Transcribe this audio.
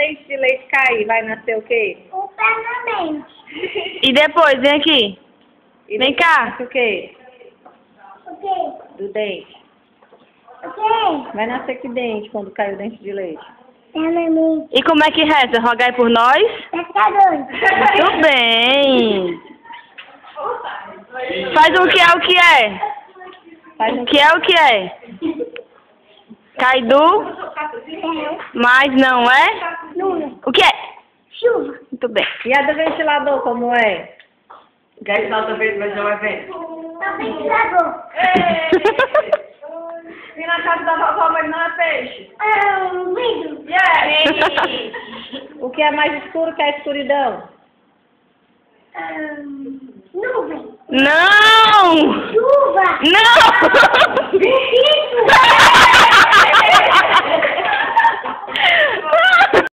dente de leite cair, vai nascer o quê? O permanente. E depois, vem aqui. E Vem depois cá. nasce o quê? O quê? Do dente. O quê? Vai nascer que dente quando cai o dente de leite? Permanente. E como é que reza? Rogai por nós? Pescador. Muito bem. Faz um que é o que é. Faz O um que é o que é. Cai do, mas não é. Lula. O que é? Chuva. Muito bem. E a do ventilador, como é? Quer solta a vez, mas já vai ver. Pescador. E na casa da vovó, mas não é peixe. Vidro. O que é mais escuro que a escuridão? Nuvem. Não! Chuva. Não! Mosquito.